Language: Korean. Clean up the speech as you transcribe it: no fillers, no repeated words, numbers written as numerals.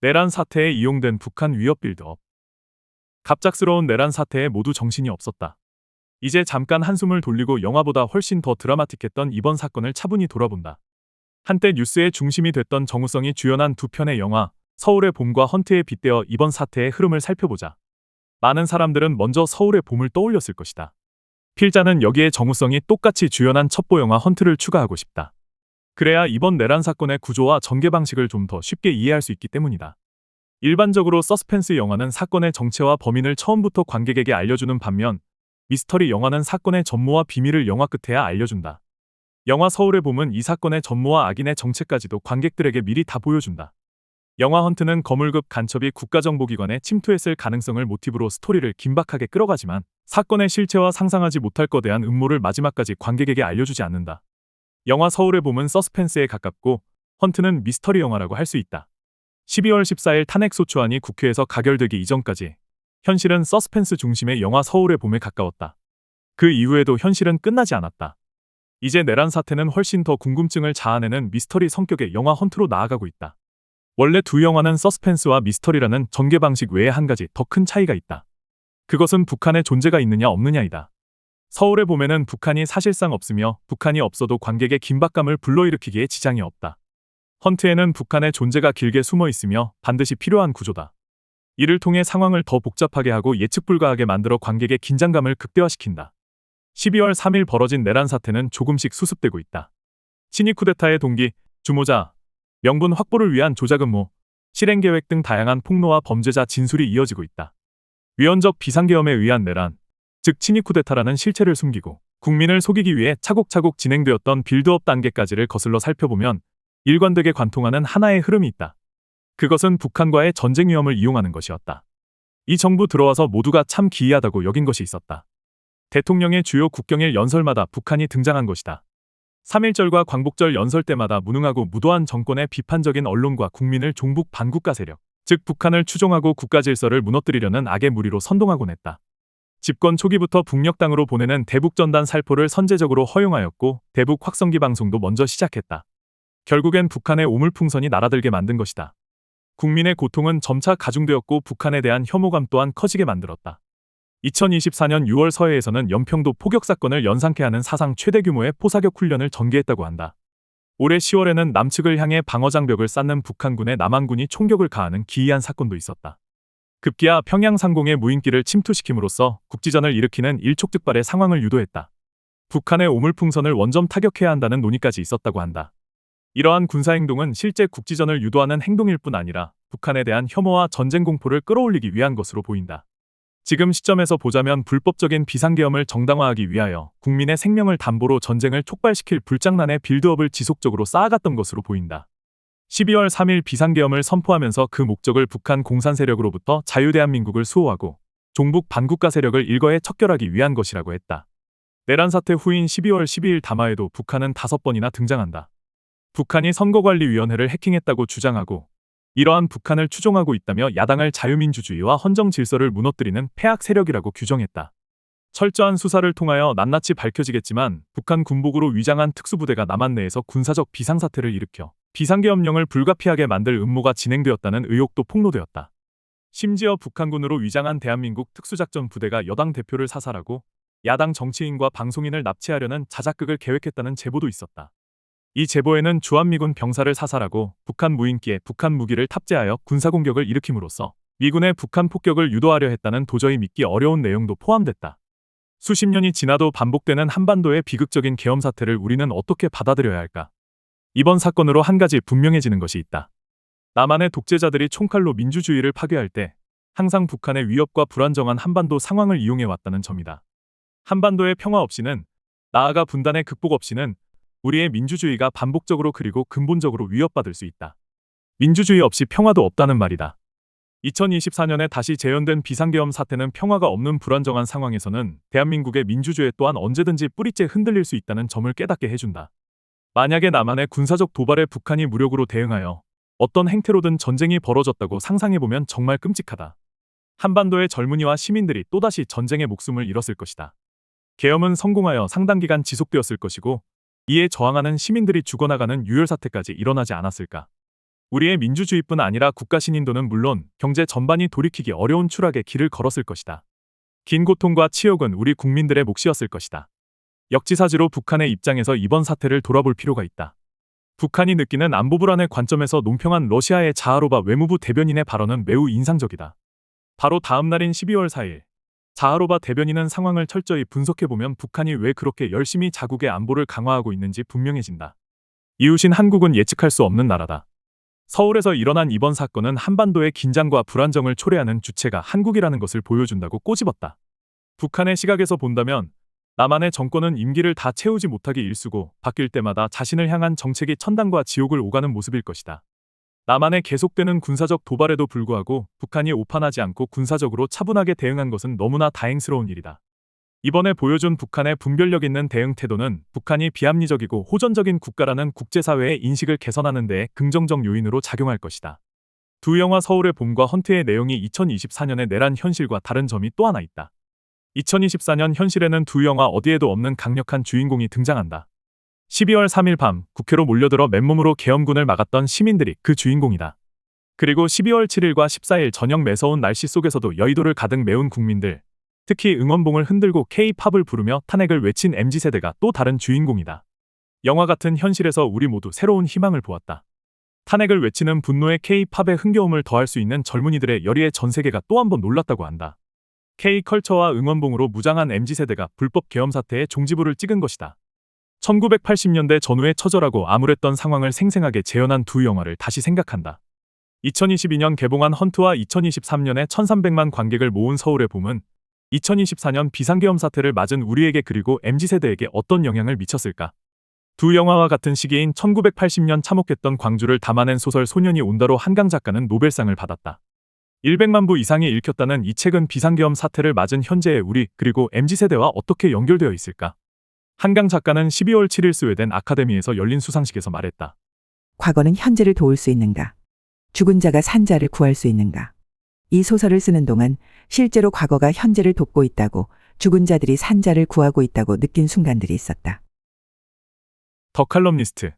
내란 사태에 이용된 북한 위협 빌드업. 갑작스러운 내란 사태에 모두 정신이 없었다. 이제 잠깐 한숨을 돌리고 영화보다 훨씬 더 드라마틱했던 이번 사건을 차분히 돌아본다. 한때 뉴스의 중심이 됐던 정우성이 주연한 두 편의 영화 서울의 봄과 헌트에 빗대어 이번 사태의 흐름을 살펴보자. 많은 사람들은 먼저 서울의 봄을 떠올렸을 것이다. 필자는 여기에 정우성이 똑같이 주연한 첩보 영화 헌트를 추가하고 싶다. 그래야 이번 내란 사건의 구조와 전개 방식을 좀 더 쉽게 이해할 수 있기 때문이다. 일반적으로 서스펜스 영화는 사건의 정체와 범인을 처음부터 관객에게 알려주는 반면 미스터리 영화는 사건의 전모와 비밀을 영화 끝에야 알려준다. 영화 서울의 봄은 이 사건의 전모와 악인의 정체까지도 관객들에게 미리 다 보여준다. 영화 헌트는 거물급 간첩이 국가정보기관에 침투했을 가능성을 모티브로 스토리를 긴박하게 끌어가지만 사건의 실체와 상상하지 못할 것에 대한 음모를 마지막까지 관객에게 알려주지 않는다. 영화 서울의 봄은 서스펜스에 가깝고 헌트는 미스터리 영화라고 할 수 있다. 12월 14일 탄핵소추안이 국회에서 가결되기 이전까지 현실은 서스펜스 중심의 영화 서울의 봄에 가까웠다. 그 이후에도 현실은 끝나지 않았다. 이제 내란 사태는 훨씬 더 궁금증을 자아내는 미스터리 성격의 영화 헌트로 나아가고 있다. 원래 두 영화는 서스펜스와 미스터리라는 전개 방식 외에 한 가지 더 큰 차이가 있다. 그것은 북한의 존재가 있느냐 없느냐이다. 서울의 봄에는 북한이 사실상 없으며 북한이 없어도 관객의 긴박감을 불러일으키기에 지장이 없다. 헌트에는 북한의 존재가 길게 숨어 있으며 반드시 필요한 구조다. 이를 통해 상황을 더 복잡하게 하고 예측 불가하게 만들어 관객의 긴장감을 극대화시킨다. 12월 3일 벌어진 내란 사태는 조금씩 수습되고 있다. 친위 쿠데타의 동기, 주모자, 명분 확보를 위한 조작음모, 실행계획 등 다양한 폭로와 범죄자 진술이 이어지고 있다. 위헌적 비상계엄에 의한 내란, 즉 친위 쿠데타라는 실체를 숨기고 국민을 속이기 위해 차곡차곡 진행되었던 빌드업 단계까지를 거슬러 살펴보면 일관되게 관통하는 하나의 흐름이 있다. 그것은 북한과의 전쟁 위험을 이용하는 것이었다. 이 정부 들어와서 모두가 참 기이하다고 여긴 것이 있었다. 대통령의 주요 국경일 연설마다 북한이 등장한 것이다. 3.1절과 광복절 연설 때마다 무능하고 무도한 정권의 비판적인 언론과 국민을 종북 반국가 세력, 즉 북한을 추종하고 국가 질서를 무너뜨리려는 악의 무리로 선동하곤 했다. 집권 초기부터 북녘 땅으로 보내는 대북전단 살포를 선제적으로 허용하였고 대북 확성기 방송도 먼저 시작했다. 결국엔 북한의 오물풍선이 날아들게 만든 것이다. 국민의 고통은 점차 가중되었고 북한에 대한 혐오감 또한 커지게 만들었다. 2024년 6월 서해에서는 연평도 포격 사건을 연상케 하는 사상 최대 규모의 포사격 훈련을 전개했다고 한다. 올해 10월에는 남측을 향해 방어장벽을 쌓는 북한군의 남한군이 총격을 가하는 기이한 사건도 있었다. 급기야 평양 상공의 무인기를 침투시킴으로써 국지전을 일으키는 일촉즉발의 상황을 유도했다. 북한의 오물풍선을 원점 타격해야 한다는 논의까지 있었다고 한다. 이러한 군사행동은 실제 국지전을 유도하는 행동일 뿐 아니라 북한에 대한 혐오와 전쟁 공포를 끌어올리기 위한 것으로 보인다. 지금 시점에서 보자면 불법적인 비상계엄을 정당화하기 위하여 국민의 생명을 담보로 전쟁을 촉발시킬 불장난의 빌드업을 지속적으로 쌓아갔던 것으로 보인다. 12월 3일 비상계엄을 선포하면서 그 목적을 북한 공산 세력으로부터 자유대한민국을 수호하고 종북 반국가 세력을 일거에 척결하기 위한 것이라고 했다. 내란 사태 후인 12월 12일 담화에도 북한은 5번이나 등장한다. 북한이 선거관리위원회를 해킹했다고 주장하고 이러한 북한을 추종하고 있다며 야당을 자유민주주의와 헌정 질서를 무너뜨리는 폐악 세력이라고 규정했다. 철저한 수사를 통하여 낱낱이 밝혀지겠지만 북한 군복으로 위장한 특수부대가 남한 내에서 군사적 비상사태를 일으켜 비상계엄령을 불가피하게 만들 음모가 진행되었다는 의혹도 폭로되었다. 심지어 북한군으로 위장한 대한민국 특수작전 부대가 여당 대표를 사살하고 야당 정치인과 방송인을 납치하려는 자작극을 계획했다는 제보도 있었다. 이 제보에는 주한미군 병사를 사살하고 북한 무인기에 북한 무기를 탑재하여 군사공격을 일으킴으로써 미군의 북한 폭격을 유도하려 했다는 도저히 믿기 어려운 내용도 포함됐다. 수십 년이 지나도 반복되는 한반도의 비극적인 계엄 사태를 우리는 어떻게 받아들여야 할까? 이번 사건으로 한 가지 분명해지는 것이 있다. 남한의 독재자들이 총칼로 민주주의를 파괴할 때 항상 북한의 위협과 불안정한 한반도 상황을 이용해왔다는 점이다. 한반도의 평화 없이는, 나아가 분단의 극복 없이는 우리의 민주주의가 반복적으로 그리고 근본적으로 위협받을 수 있다. 민주주의 없이 평화도 없다는 말이다. 2024년에 다시 재현된 비상계엄 사태는 평화가 없는 불안정한 상황에서는 대한민국의 민주주의 또한 언제든지 뿌리째 흔들릴 수 있다는 점을 깨닫게 해준다. 만약에 남한의 군사적 도발에 북한이 무력으로 대응하여 어떤 행태로든 전쟁이 벌어졌다고 상상해보면 정말 끔찍하다. 한반도의 젊은이와 시민들이 또다시 전쟁의 목숨을 잃었을 것이다. 계엄은 성공하여 상당 기간 지속되었을 것이고 이에 저항하는 시민들이 죽어나가는 유혈사태까지 일어나지 않았을까. 우리의 민주주의뿐 아니라 국가 신인도는 물론 경제 전반이 돌이키기 어려운 추락의 길을 걸었을 것이다. 긴 고통과 치욕은 우리 국민들의 몫이었을 것이다. 역지사지로 북한의 입장에서 이번 사태를 돌아볼 필요가 있다. 북한이 느끼는 안보 불안의 관점에서 논평한 러시아의 자하로바 외무부 대변인의 발언은 매우 인상적이다. 바로 다음 날인 12월 4일, 자하로바 대변인은 상황을 철저히 분석해보면 북한이 왜 그렇게 열심히 자국의 안보를 강화하고 있는지 분명해진다. 이웃인 한국은 예측할 수 없는 나라다. 서울에서 일어난 이번 사건은 한반도의 긴장과 불안정을 초래하는 주체가 한국이라는 것을 보여준다고 꼬집었다. 북한의 시각에서 본다면 남한의 정권은 임기를 다 채우지 못하기 일쑤고 바뀔 때마다 자신을 향한 정책이 천당과 지옥을 오가는 모습일 것이다. 남한의 계속되는 군사적 도발에도 불구하고 북한이 오판하지 않고 군사적으로 차분하게 대응한 것은 너무나 다행스러운 일이다. 이번에 보여준 북한의 분별력 있는 대응 태도는 북한이 비합리적이고 호전적인 국가라는 국제사회의 인식을 개선하는 데 긍정적 요인으로 작용할 것이다. 두 영화 서울의 봄과 헌트의 내용이 2024년의 내란 현실과 다른 점이 또 하나 있다. 2024년 현실에는 두 영화 어디에도 없는 강력한 주인공이 등장한다. 12월 3일 밤 국회로 몰려들어 맨몸으로 계엄군을 막았던 시민들이 그 주인공이다. 그리고 12월 7일과 14일 저녁 매서운 날씨 속에서도 여의도를 가득 메운 국민들, 특히 응원봉을 흔들고 K-팝을 부르며 탄핵을 외친 MZ세대가 또 다른 주인공이다. 영화 같은 현실에서 우리 모두 새로운 희망을 보았다. 탄핵을 외치는 분노의 K-팝에 흥겨움을 더할 수 있는 젊은이들의 열의에 전 세계가 또 한 번 놀랐다고 한다. K-컬처와 응원봉으로 무장한 MZ세대가 불법 계엄 사태에 종지부를 찍은 것이다. 1980년대 전후에 처절하고 암울했던 상황을 생생하게 재현한 두 영화를 다시 생각한다. 2022년 개봉한 헌트와 2023년에 1300만 관객을 모은 서울의 봄은 2024년 비상계엄 사태를 맞은 우리에게 그리고 MZ세대에게 어떤 영향을 미쳤을까? 두 영화와 같은 시기인 1980년 참혹했던 광주를 담아낸 소설 소년이 온다로 한강 작가는 노벨상을 받았다. 100만 부 이상이 읽혔다는 이 책은 비상계엄 사태를 맞은 현재의 우리 그리고 MZ세대와 어떻게 연결되어 있을까? 한강 작가는 12월 7일 스웨덴 아카데미에서 열린 수상식에서 말했다. 과거는 현재를 도울 수 있는가? 죽은 자가 산 자를 구할 수 있는가? 이 소설을 쓰는 동안 실제로 과거가 현재를 돕고 있다고, 죽은 자들이 산 자를 구하고 있다고 느낀 순간들이 있었다. 더 칼럼니스트